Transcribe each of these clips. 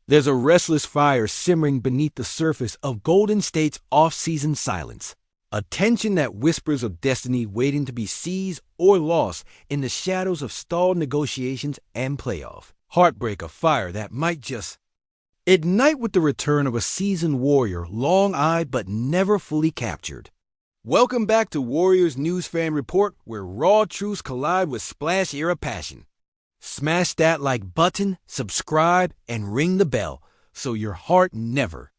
There's a restless fire simmering beneath the surface of Golden State's off-season silence, a tension that whispers of destiny waiting to be seized or lost in the shadows of stalled negotiations and playoff heartbreak, a fire that might just ignite with the return of a seasoned Warrior, long-eyed but never fully captured. Welcome back to Warriors News Fan Report, where raw truths collide with splash-era passion. Smash that like button, subscribe, and ring the bell so your heart never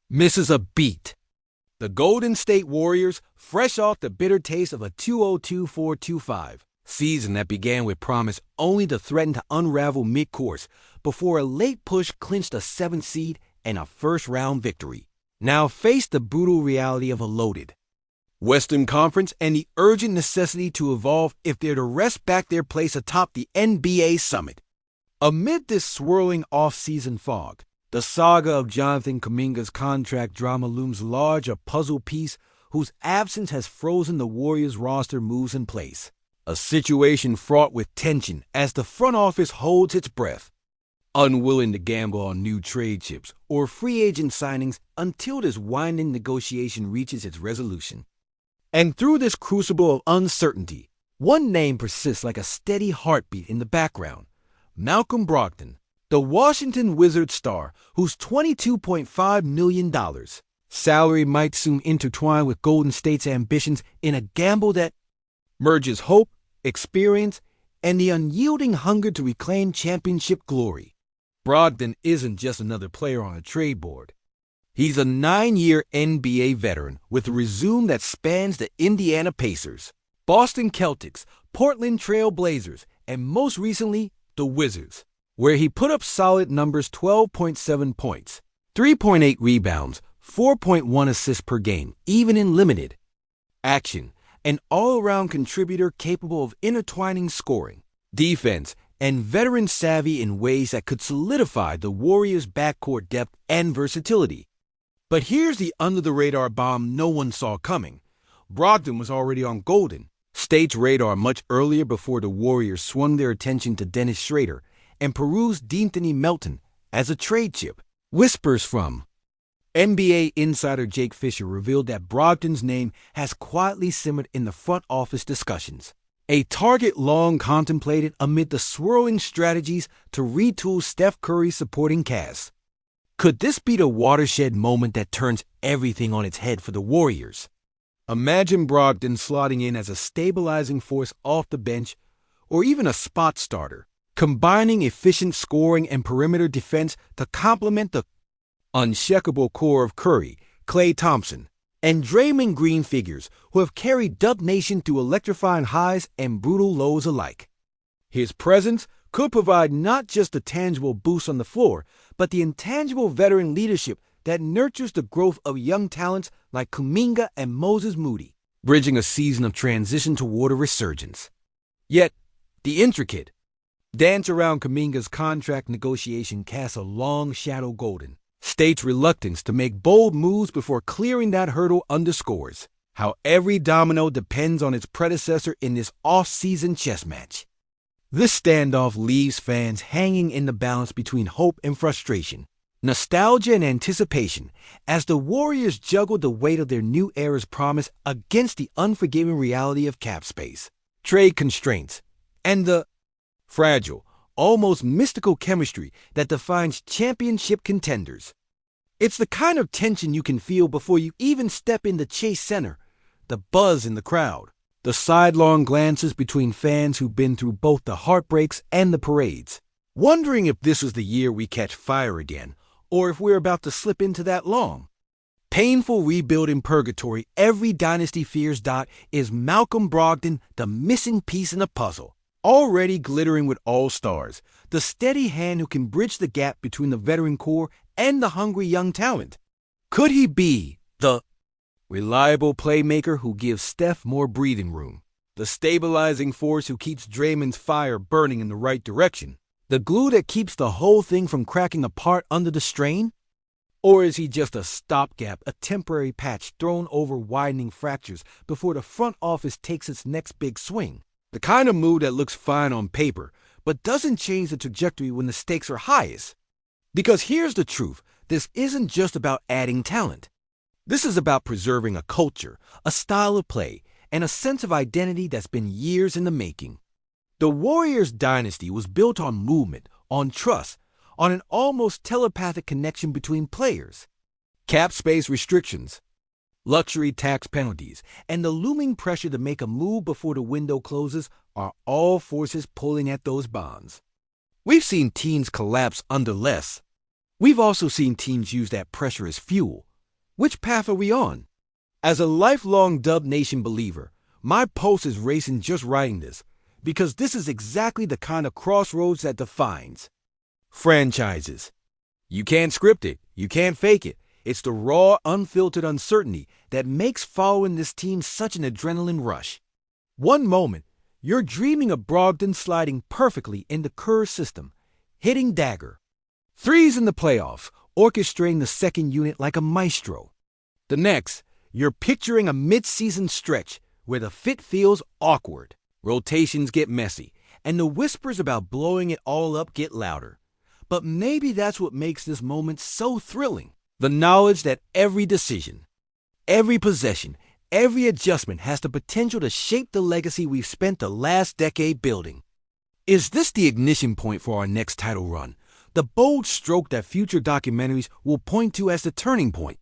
misses a beat. The Golden State Warriors, fresh off the bitter taste of a 2-0-2-4-2-5 season that began with promise only to threaten to unravel mid-course before a late push clinched a 7th seed and a first-round victory, now face the brutal reality of a loaded Western Conference and the urgent necessity to evolve if they're to wrest back their place atop the NBA summit. Amid this swirling off-season fog, the saga of Jonathan Kuminga's contract drama looms large, a puzzle piece whose absence has frozen the Warriors' roster moves in place. A situation fraught with tension as the front office holds its breath, unwilling to gamble on new trade chips or free agent signings until this winding negotiation reaches its resolution. And through this crucible of uncertainty, one name persists like a steady heartbeat in the background: Malcolm Brogdon, the Washington Wizards star whose $22.5 million salary might soon intertwine with Golden State's ambitions in a gamble that merges hope, experience, and the unyielding hunger to reclaim championship glory. Brogdon isn't just another player on a trade board. He's a 9-year NBA veteran with a resume that spans the Indiana Pacers, Boston Celtics, Portland Trail Blazers, and most recently, the Wizards, where he put up solid numbers: 12.7 points, 3.8 rebounds, 4.1 assists per game, even in limited action. An all-around contributor capable of intertwining scoring, defense, and veteran savvy in ways that could solidify the Warriors' backcourt depth and versatility. But here's the under-the-radar bomb no one saw coming. Brogdon was already on Golden State's radar much earlier, before the Warriors swung their attention to Dennis Schrader and perused De'Anthony Melton as a trade chip. Whispers from NBA insider Jake Fisher revealed that Brogdon's name has quietly simmered in the front office discussions, a target long contemplated amid the swirling strategies to retool Steph Curry's supporting cast. Could this be the watershed moment that turns everything on its head for the Warriors? Imagine Brogdon slotting in as a stabilizing force off the bench, or even a spot starter, combining efficient scoring and perimeter defense to complement the unshakable core of Curry, Klay Thompson, and Draymond Green figures who have carried Dub Nation through electrifying highs and brutal lows alike. His presence could provide not just a tangible boost on the floor, but the intangible veteran leadership that nurtures the growth of young talents like Kuminga and Moses Moody, bridging a season of transition toward a resurgence. Yet, the intricate dance around Kuminga's contract negotiation casts a long shadow. Golden State's reluctance to make bold moves before clearing that hurdle underscores how every domino depends on its predecessor in this off-season chess match. This standoff leaves fans hanging in the balance between hope and frustration, nostalgia and anticipation, as the Warriors juggle the weight of their new era's promise against the unforgiving reality of cap space, trade constraints, and the fragile, almost mystical chemistry that defines championship contenders. It's the kind of tension you can feel before you even step in the Chase Center, the buzz in the crowd, the sidelong glances between fans who've been through both the heartbreaks and the parades, wondering if this is the year we catch fire again, or if we're about to slip into that long, painful rebuilding purgatory every dynasty fears. Is Malcolm Brogdon the missing piece in the puzzle? Already glittering with all-stars, the steady hand who can bridge the gap between the veteran core and the hungry young talent. Could he be the reliable playmaker who gives Steph more breathing room, the stabilizing force who keeps Draymond's fire burning in the right direction, the glue that keeps the whole thing from cracking apart under the strain? Or is he just a stopgap, a temporary patch thrown over widening fractures before the front office takes its next big swing? The kind of move that looks fine on paper, but doesn't change the trajectory when the stakes are highest. Because here's the truth, this isn't just about adding talent. This is about preserving a culture, a style of play, and a sense of identity that's been years in the making. The Warriors dynasty was built on movement, on trust, on an almost telepathic connection between players. Cap space restrictions, luxury tax penalties, and the looming pressure to make a move before the window closes are all forces pulling at those bonds. We've seen teams collapse under less. We've also seen teams use that pressure as fuel. Which path are we on? As a lifelong Dub Nation believer, my pulse is racing just writing this, because this is exactly the kind of crossroads that defines franchises. You can't script it, you can't fake it. It's the raw, unfiltered uncertainty that makes following this team such an adrenaline rush. One moment, you're dreaming of Brogdon sliding perfectly into Kerr's system, hitting dagger. Threes in the playoffs, orchestrating the second unit like a maestro. The next, you're picturing a mid-season stretch where the fit feels awkward, rotations get messy, and the whispers about blowing it all up get louder. But maybe that's what makes this moment so thrilling. The knowledge that every decision, every possession, every adjustment has the potential to shape the legacy we've spent the last decade building. Is this the ignition point for our next title run? The bold stroke that future documentaries will point to as the turning point?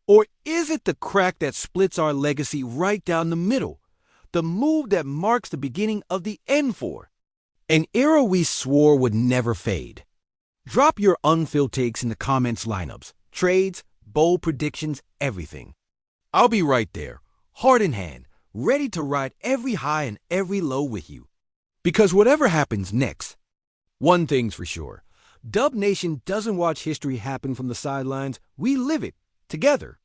Or is it the crack that splits our legacy right down the middle? The move that marks the beginning of the end for an era we swore would never fade. Drop your unfilled takes in the comments lineups, trades, bold predictions, everything. I'll be right there, heart in hand, ready to ride every high and every low with you. Because whatever happens next, one thing's for sure, Dub Nation doesn't watch history happen from the sidelines, we live it, together.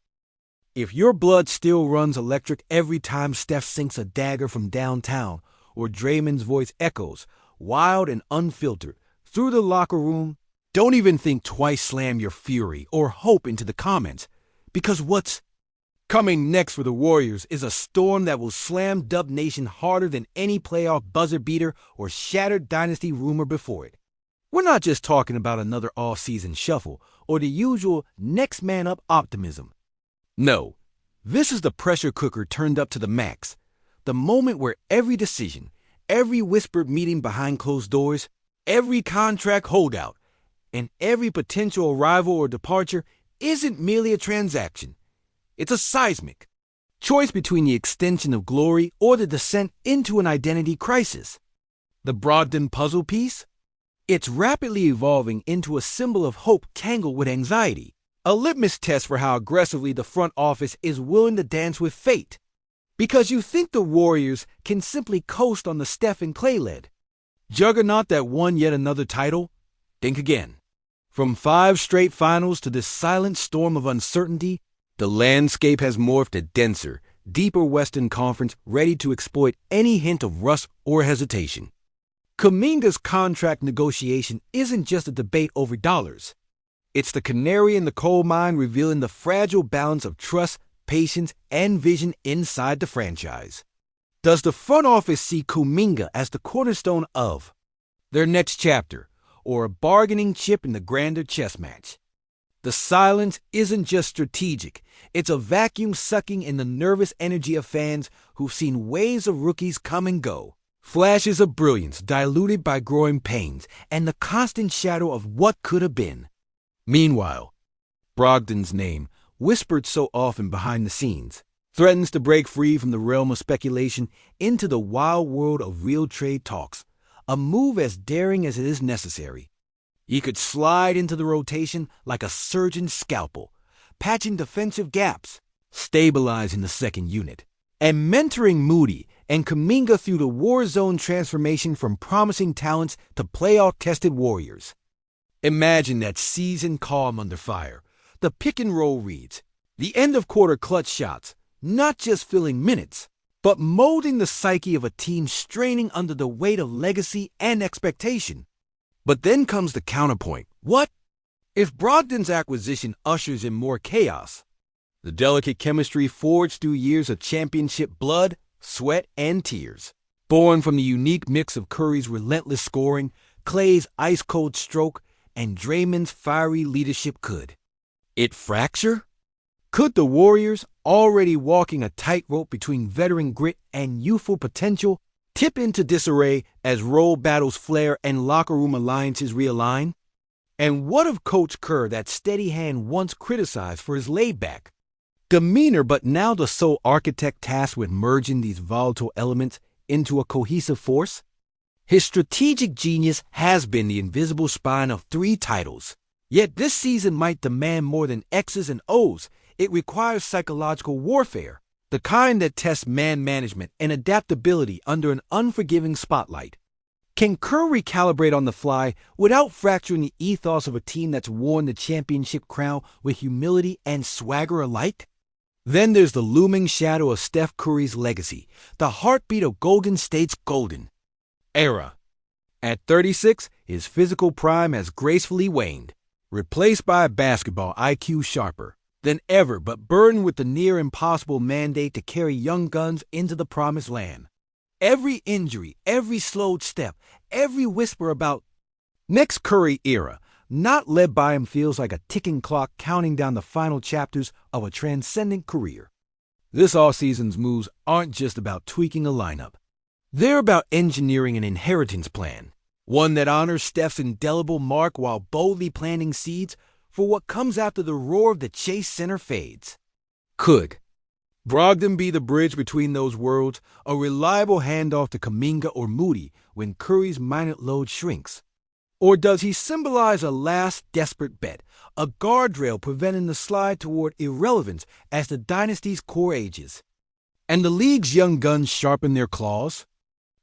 If your blood still runs electric every time Steph sinks a dagger from downtown, or Draymond's voice echoes, wild and unfiltered, through the locker room, don't even think twice, slam your fury or hope into the comments, because what's coming next for the Warriors is a storm that will slam Dub Nation harder than any playoff buzzer beater or shattered dynasty rumor before it. We're not just talking about another offseason shuffle or the usual next man up optimism. No, this is the pressure cooker turned up to the max, the moment where every decision, every whispered meeting behind closed doors, every contract holdout, and every potential arrival or departure isn't merely a transaction. It's a seismic choice between the extension of glory or the descent into an identity crisis. The Brogdon puzzle piece? It's rapidly evolving into a symbol of hope tangled with anxiety, a litmus test for how aggressively the front office is willing to dance with fate. Because you think the Warriors can simply coast on the Steph and Clay-led juggernaut that won yet another title? Think again. From 5 straight finals to this silent storm of uncertainty, the landscape has morphed a denser, deeper Western Conference ready to exploit any hint of rust or hesitation. Kuminga's contract negotiation isn't just a debate over dollars. It's the canary in the coal mine revealing the fragile balance of trust, patience, and vision inside the franchise. Does the front office see Kuminga as the cornerstone of their next chapter, or a bargaining chip in the grander chess match? The silence isn't just strategic. It's a vacuum sucking in the nervous energy of fans who've seen waves of rookies come and go. Flashes of brilliance diluted by growing pains and the constant shadow of what could have been. Meanwhile, Brogdon's name, whispered so often behind the scenes, threatens to break free from the realm of speculation into the wild world of real trade talks, a move as daring as it is necessary. He could slide into the rotation like a surgeon's scalpel, patching defensive gaps, stabilizing the second unit, and mentoring Moody and Kuminga through the war zone transformation from promising talents to playoff-tested warriors. Imagine that seasoned calm under fire, the pick-and-roll reads, the end-of-quarter clutch shots, not just filling minutes, but molding the psyche of a team straining under the weight of legacy and expectation. But then comes the counterpoint. What if Brogdon's acquisition ushers in more chaos? The delicate chemistry forged through years of championship blood, sweat, and tears. Born from the unique mix of Curry's relentless scoring, Clay's ice-cold stroke, and Draymond's fiery leadership could it fracture? Could the Warriors, already walking a tightrope between veteran grit and youthful potential, tip into disarray as role battles flare and locker room alliances realign? And what of Coach Kerr, that steady hand once criticized for his laid-back demeanor, but now the sole architect tasked with merging these volatile elements into a cohesive force? His strategic genius has been the invisible spine of 3 titles. Yet this season might demand more than X's and O's. It requires psychological warfare, the kind that tests man management and adaptability under an unforgiving spotlight. Can Kerr recalibrate on the fly without fracturing the ethos of a team that's worn the championship crown with humility and swagger alike? Then there's the looming shadow of Steph Curry's legacy, the heartbeat of Golden State's golden era. At 36, his physical prime has gracefully waned, replaced by a basketball IQ sharper than ever, but burdened with the near impossible mandate to carry young guns into the promised land. Every injury, every slowed step, every whisper about next Curry era not led by him feels like a ticking clock counting down the final chapters of a transcendent career. This offseason's moves aren't just about tweaking a lineup. They're about engineering an inheritance plan, one that honors Steph's indelible mark while boldly planting seeds for what comes after the roar of the Chase Center fades. Could Brogdon be the bridge between those worlds, a reliable handoff to Kuminga or Moody when Curry's minute load shrinks? Or does he symbolize a last desperate bet, a guardrail preventing the slide toward irrelevance as the dynasty's core ages, and the league's young guns sharpen their claws?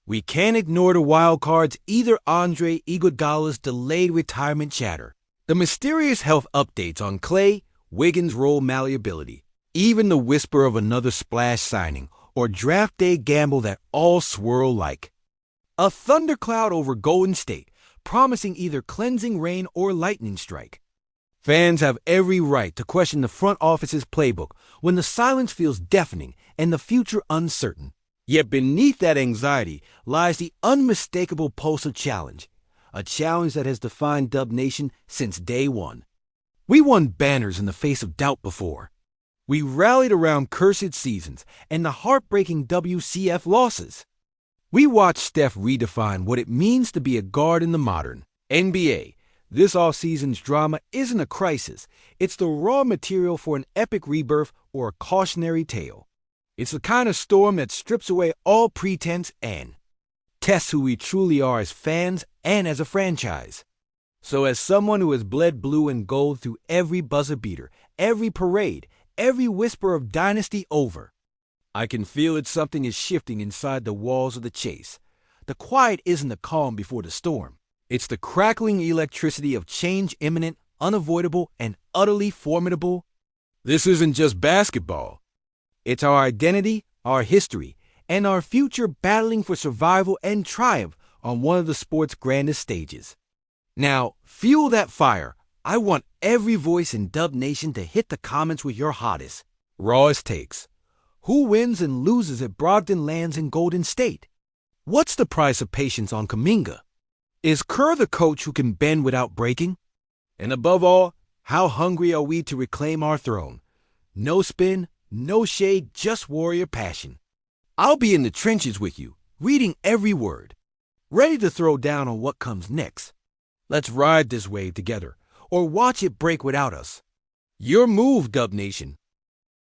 We can't ignore the wild cards, either Andre Iguodala's delayed retirement chatter, the mysterious health updates on Klay, Wiggins' role malleability, even the whisper of another splash signing or draft day gamble that all swirl like a thundercloud over Golden State, promising either cleansing rain or lightning strike. Fans have every right to question the front office's playbook when the silence feels deafening and the future uncertain. Yet beneath that anxiety lies the unmistakable pulse of challenge, a challenge that has defined Dub Nation since day one. We won banners in the face of doubt before. We rallied around cursed seasons and the heartbreaking WCF losses. We watched Steph redefine what it means to be a guard in the modern NBA. This offseason's drama isn't a crisis. It's the raw material for an epic rebirth or a cautionary tale. It's the kind of storm that strips away all pretense and tests who we truly are as fans and as a franchise. So as someone who has bled blue and gold through every buzzer beater, every parade, every whisper of dynasty over, I can feel that something is shifting inside the walls of the Chase. The quiet isn't the calm before the storm. It's the crackling electricity of change imminent, unavoidable, and utterly formidable. This isn't just basketball. It's our identity, our history, and our future battling for survival and triumph on one of the sport's grandest stages. Now, fuel that fire. I want every voice in Dub Nation to hit the comments with your hottest, rawest takes. Who wins and loses if Brogdon lands in Golden State? What's the price of patience on Kuminga? Is Kerr the coach who can bend without breaking? And above all, how hungry are we to reclaim our throne? No spin, no shade, just warrior passion. I'll be in the trenches with you, reading every word, ready to throw down on what comes next. Let's ride this wave together, or watch it break without us. Your move, Dub Nation.